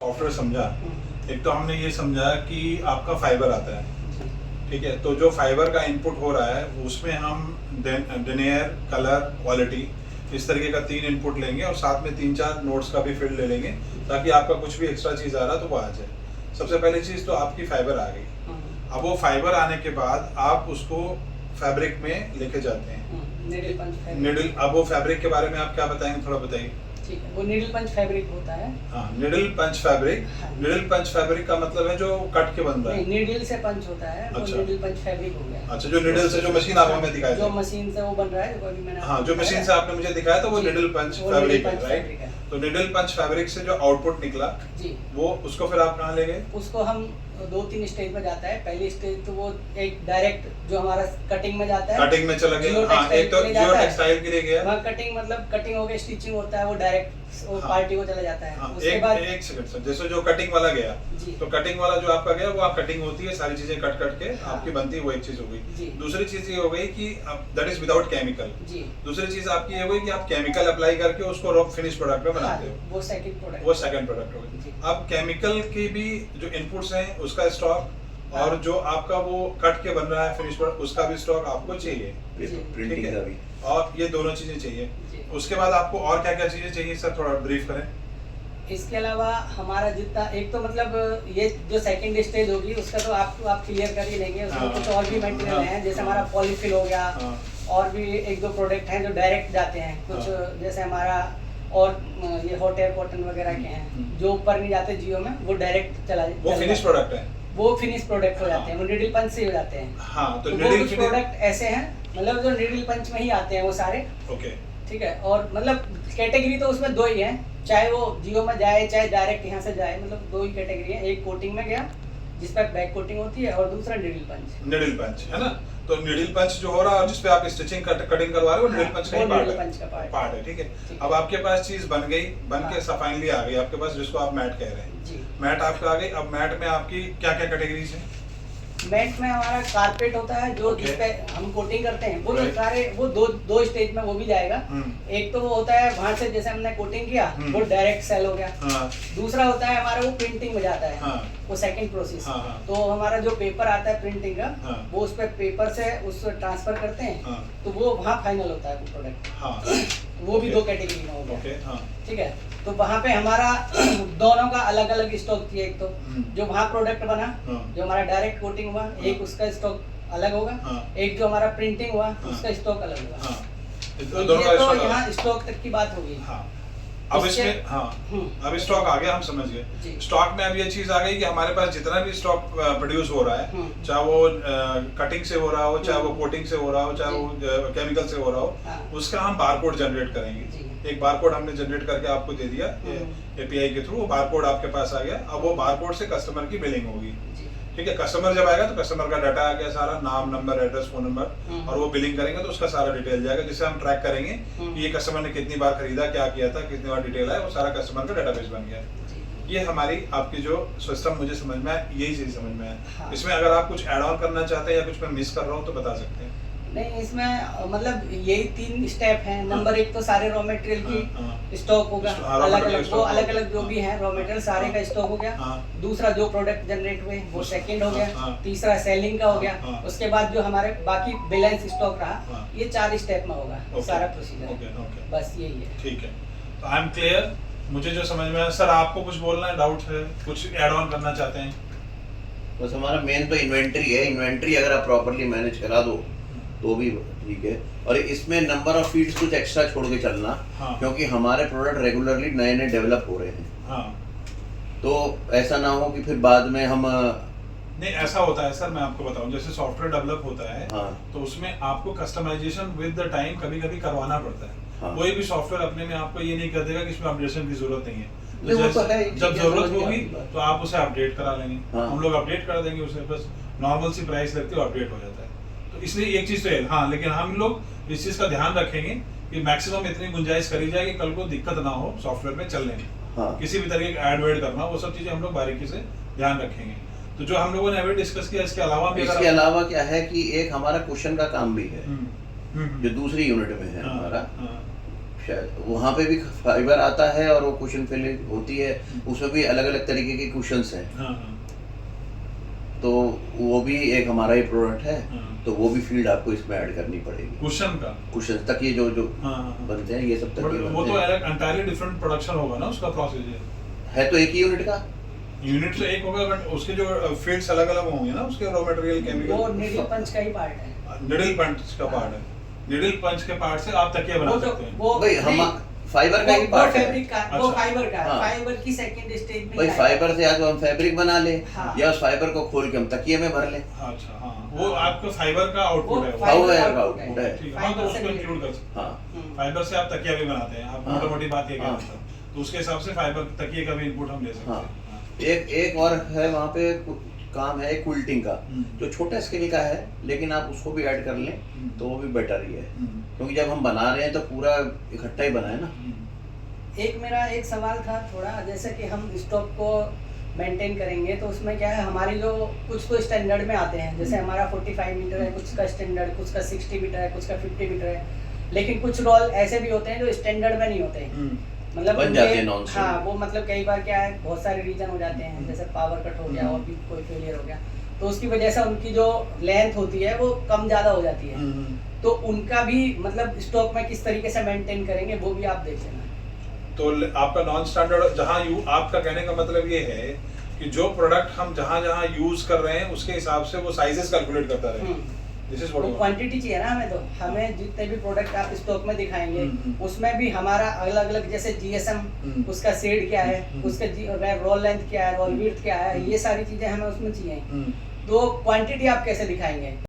Software समझा, एक तो हमने ये समझा कि आपका फाइबर आता है, ठीक है। तो जो फाइबर का इनपुट हो रहा है उसमें हम डिनेयर, कलर, क्वालिटी, इस तरीके का 3 इनपुट लेंगे और साथ में 3-4 नोट्स का भी फील्ड ले लेंगे ताकि आपका कुछ भी एक्स्ट्रा चीज़ आ रहा है तो वो आ जाए। सबसे पहली चीज़ तो आपकी फाइबर आ गई। अब वो फाइबर आने के बाद आप उसको फैब्रिक में लेके जाते हैं, निडल। अब वो फैब्रिक के बारे में आप क्या बताएंगे, थोड़ा बताइए। ठीक है, वो नीडल पंच फैब्रिक होता है। हाँ, निडल पंच फैब्रिक। हाँ। निडल पंच फैब्रिक का मतलब है जो कट के बन रहा है। नहीं, नीडल से पंच होता है, वो अच्छा। नीडल पंच फैब्रिक हो गया। अच्छा, जो निडल से जो मशीन आप हमें दिखाई जो मशीन से वो बन रहा है, जो अभी मैंने हाँ, जो मशीन से आपने मुझे दिखाया तो वो निडल पंच फैब्रिक है, राइट। तो निडल पंच फैब्रिक से जो आउटपुट निकला जी, वो उसको फिर आप कहाँ ले गए? उसको हम 2-3 स्टेज में जाता है। पहली स्टेज तो वो एक डायरेक्ट जो हमारा कटिंग में जाता है, कटिंग में चला गया। हाँ, एक तो जियो टेक्सटाइल के लिए गया। वहाँ कटिंग मतलब कटिंग हो गया, स्टिचिंग होता है, वो डायरेक्ट वो पार्टी को चला जाता है। हाँ, उसके बाद एक सेकंड सर, जैसे जो कटिंग वाला गया जी, तो कटिंग वाला जो आपका गया वो आप कटिंग होती है, सारी चीजें कट कट के हाँ, आपकी बनती है, वो एक चीज हो गई। जी, दूसरी चीज ये हो गई कि दैट इज विदाउट केमिकल। जी, दूसरी चीज आपकी ये हो गई कि आप केमिकल अप्लाई करके उसको रॉ फिनिश प्रोडक्ट में हाँ, बनाते हो, वो सेकंड प्रोडक्ट, वो सेकंड प्रोडक्ट हो जी। गई। अब केमिकल के भी जो इनपुट्स हैं उसका स्टॉक हाँ, और जो आपका वो कट के बन रहा है फिनिश प्रोडक्ट उसका भी स्टॉक आपको चाहिए, प्रिंटिंग का भी, और ये दोनों चीजें चाहिए। जी। उसके बाद आपको और क्या क्या चीजें चाहिए सर, थोड़ा ब्रीफ करें। इसके अलावा हमारा जितना एक तो मतलब ये जो सेकंड स्टेज होगी उसका तो आप क्लियर कर ही लेंगे। उसमें हाँ, कुछ और भी मटेरियल हाँ, हैं, जैसे हाँ, हमारा पॉलीफिल हो गया, हाँ, और भी 1-2 प्रोडक्ट हैं जो डायरेक्ट जाते हैं कुछ, जैसे हमारा और ये हॉट एयर कॉटन वगैरह के हैं जो ऊपर नहीं जाते जियो में, वो डायरेक्ट चला वो फिनिश प्रोडक्ट है। वो फिनिश प्रोडक्ट हो जाते हैं, वो नीडल पंच से हो जाते हैं। हाँ, तो तो वो निडल कुछ प्रोडक्ट ऐसे हैं मतलब जो नीडल पंच में ही आते हैं वो सारे, ओके, ठीक है। और मतलब कैटेगरी तो उसमें 2 ही है, चाहे वो जियो में जाए चाहे डायरेक्ट यहाँ से जाए, मतलब 2 ही कैटेगरी है। एक कोटिंग में गया जिस पर बैक कोटिंग होती है, और दूसरा नीडल पंच। निडल पंच है ना। तो निडल पंच जो हो रहा है और जिसपे आप स्टिचिंग कटिंग करवा रहे हो, निडल पंच का ही पार्ट है, ठीक है। अब आपके पास चीज बन गई, बन के फाइनली आ गई आपके पास, जिसको आप मैट कह रहे हैं। जी, मैट आपका आ गई। अब मैट में आपकी क्या क्या कैटेगरीज है? मैट में हमारा कारपेट होता है जो Okay. जिसपे हम कोटिंग करते हैं, वो Right. सारे वो दो स्टेज में वो भी जाएगा। एक तो वो होता है वहां से जैसे हमने कोटिंग किया वो डायरेक्ट सेल हो गया। हाँ, दूसरा होता है हमारा वो प्रिंटिंग में जाता है, हाँ, वो सेकंड प्रोसेस। हाँ, हाँ, तो हमारा जो पेपर आता है प्रिंटिंग का, हाँ, वो उस पे पेपर से उसको ट्रांसफर करते हैं, हाँ, तो वो वहाँ फाइनल होता है वो प्रोडक्ट। हाँ, वो भी Okay. 2 कैटेगरी में हो गया, ओके, हाँ, ठीक है। तो वहाँ पे हमारा दोनों का अलग अलग स्टॉक थी। एक तो हम्म, जो वहाँ प्रोडक्ट बना, हाँ, जो हमारा डायरेक्ट कोटिंग हुआ, एक उसका स्टॉक अलग होगा, हाँ, एक जो हमारा प्रिंटिंग हुआ हाँ, उसका स्टॉक अलग होगा। हाँ, तो दोनों का ये तो स्टॉक यहाँ अलग। स्टॉक तक की बात होगी। हाँ, अब इसके- इसमें हाँ, हम्म, अब स्टॉक आ गया, हम समझ जी। गए। स्टॉक में अब ये चीज आ गई कि हमारे पास जितना भी स्टॉक प्रोड्यूस हो रहा है, हम्म, चाहे वो कटिंग से हो रहा हो, चाहे वो हम्म। कोटिंग से हो रहा हो, चाहे वो केमिकल से हो रहा हो, हाँ, उसका हम बारकोड जनरेट करेंगे। जी, एक बारकोड हमने जनरेट करके आपको दे दिया एपीआई के थ्रू, वो बारकोड आपके पास आ गया। अब वो बारकोड से कस्टमर की बिलिंग होगी, जी, ठीक है। कस्टमर जब आएगा तो कस्टमर का डाटा आ गया सारा, नाम, नंबर, एड्रेस, फोन नंबर, हम्म, और वो बिलिंग करेंगे तो उसका सारा डिटेल जाएगा, जिससे हम ट्रैक करेंगे कि ये कस्टमर ने कितनी बार खरीदा, क्या किया था, कितनी बार डिटेल है, वो सारा कस्टमर का डाटाबेस बन गया। जी, ये हमारी आपकी जो सिस्टम मुझे समझ में आया, यही चीज समझ में आया। हाँ। इसमें अगर आप कुछ ऐड ऑन करना चाहते हैं या कुछ मैं मिस कर रहा हूँ तो बता सकते हैं। नहीं, इसमें मतलब यही 3 स्टेप हैं। नंबर 1 तो सारे रॉ मटेरियल की हाँ, स्टॉक होगा, हाँ, raw अलग material अलग stock वो होगा। अलग अलग जो भी है रॉ मटेरियल सारे का स्टॉक हो गया। हाँ, दूसरा जो प्रोडक्ट जनरेट हुए वो सेकंड हो हाँ, गया। हाँ। तीसरा सेलिंग का हो गया। हाँ। उसके बाद जो हमारे बाकी बैलेंस स्टॉक रहा, हाँ। ये 4 स्टेप में होगा ओके, सारा प्रोसीजर। ओके, ओके, बस यही है। ठीक है। तो आई एम क्लियर, मुझे जो समझ में आया। सर आपको कुछ बोलना है, डाउट है, कुछ ऐड ऑन करना चाहते हैं? बस हमारा मेन तो इन्वेंट्री है। इन्वेंट्री अगर आप प्रॉपर्ली मैनेज करा दो तो भी ठीक है। और इसमें नंबर ऑफ फीड्स कुछ एक्स्ट्रा छोड़ के चलना, हाँ, क्योंकि हमारे प्रोडक्ट रेगुलरली नए नए डेवलप हो रहे हैं, हाँ, तो ऐसा ना हो कि फिर बाद में हम नहीं ऐसा होता है सर, मैं आपको बताऊं, जैसे सॉफ्टवेयर डेवलप होता है हाँ, तो उसमें आपको कस्टमाइजेशन विद द टाइम कभी कभी करवाना पड़ता है। हाँ। कोई भी सॉफ्टवेयर अपने में आपको ये नहीं कर देगा कि इसमें अपडेशन की जरूरत नहीं है। नहीं, वो तो है, जब ठीक है, जरूरत समझ गया होगी आपकी बात। तो आप उसे अपडेट करा लेंगे, हाँ। हम लोग अपडेट कर देंगे उसे, बस नॉर्मल सी प्राइस लगती है, अपडेट हो जाता है। तो इसलिए एक चीज तो है, हाँ, लेकिन हम लोग इस चीज का ध्यान रखेंगे कि मैक्सिमम इतनी गुंजाइश करी जाए कि कल को दिक्कत ना हो सॉफ्टवेयर में चलने में, हाँ, किसी भी तरीके का एड वेड करना, वो सब चीजें हम लोग बारीकी से ध्यान रखेंगे। तो जो हम लोगों ने अभी डिस्कस किया, इसके अलावा भी इसके अलावा क्या है कि एक हमारा क्वेश्चन का काम भी है हम्म, जो दूसरी यूनिट में है हाँ, हमारा। हाँ, शायद वहाँ पे भी फाइबर आता है और वो कुशन फिलिंग होती है, उसमें भी अलग अलग तरीके के कुशंस हैं। हाँ हाँ तो वो भी एक हमारा ही प्रोडक्ट है, हाँ। तो वो भी फील्ड आपको इसमें ऐड करनी पड़ेगी। कुशन का कुशन तक ये जो जो हाँ हाँ हाँ। बनते हैं, ये सब तक But वो तो अलग एंटायरली डिफरेंट प्रोडक्शन होगा ना उसका प्रोसीजर। है तो एक ही यूनिट का। यूनिट तो एक होगा बट उसके जो फील्ड्स अलग अलग होंगे ना, उसके रॉ मटेरियल वो केमिकल। नीडल पंच का ही पार्ट है। निडल पंच का पार्ट है, निडल पंच के पार्ट से आप तकिया बना वो तो सकते हैं। वो भाई हम नहीं, फाइबर का ही वो पार्ट है फैब्रिक का, वो अच्छा। फाइबर का, हाँ। फाइबर की सेकंड स्टेज में भाई। ही आएगा। फाइबर से या तो हम फैब्रिक बना ले, हाँ। या उस फाइबर को खोल के हम तकिए में भर ले। अच्छा हाँ, वो आपका फाइबर का आउटपुट है वो। फाइबर फाइबर का आउटपुट आउटपुट है। ठीक है, हाँ तो फाइबर से उसको related। इंक्लूड कर सकते हाँ हम्म। हैं। फाइबर से आप तकिया भी बनाते हैं, आप हाँ। मोटी मोटी बात ये कह हाँ। रहे थे, तो उसके हिसाब से फाइबर तकिए का भी इनपुट हम ले सकते हाँ। हैं। हाँ। एक और है वहाँ पे काम है क्विल्टिंग का, हम्म। जो छोटा स्केल का है, लेकिन आप उसको भी ऐड कर लें तो वो भी बेटर ही है, हम्म। क्योंकि जब हम बना रहे हैं तो पूरा इकट्ठा ही बना है ना। एक मेरा एक सवाल था थोड़ा, जैसे कि हम स्टॉक को मेंटेन करेंगे तो उसमें क्या है, हमारी जो कुछ तो स्टैंडर्ड में आते हैं, जैसे हमारा 45 मीटर है, कुछ का स्टैंडर्ड, कुछ का 60 मीटर है, कुछ का 50 मीटर है, लेकिन कुछ रोल ऐसे भी होते हैं जो स्टैंडर्ड में नहीं होते हैं। हम्म। मतलब बन उनके- जाते हैं non-standard। हाँ, वो मतलब कई बार क्या है, बहुत सारे रीजन हो जाते हैं, जैसे पावर कट हो गया और भी कोई फेलियर हो गया, तो उसकी वजह से उनकी जो लेंथ होती है वो कम ज़्यादा हो जाती है। हम्म। तो उनका भी मतलब स्टॉक में किस तरीके से मेंटेन करेंगे वो भी आप देख लेना। तो आपका नॉन स्टैंडर्ड जहाँ आपका कहने का मतलब ये है कि जो प्रोडक्ट हम जहाँ जहाँ यूज कर रहे हैं उसके हिसाब से वो साइजेस कैलकुलेट करता रहे। दिस इज वो व्हाट क्वांटिटी चाहिए ना हमें, तो हमें जितने भी प्रोडक्ट आप स्टॉक में दिखाएंगे उसमें भी हमारा अलग अलग, जैसे जीएसएम उसका शेड क्या है, उसका रोल लेंथ क्या है, रोल विड्थ क्या है, ये सारी चीजें हमें उसमें चाहिए। तो क्वांटिटी आप कैसे दिखाएंगे?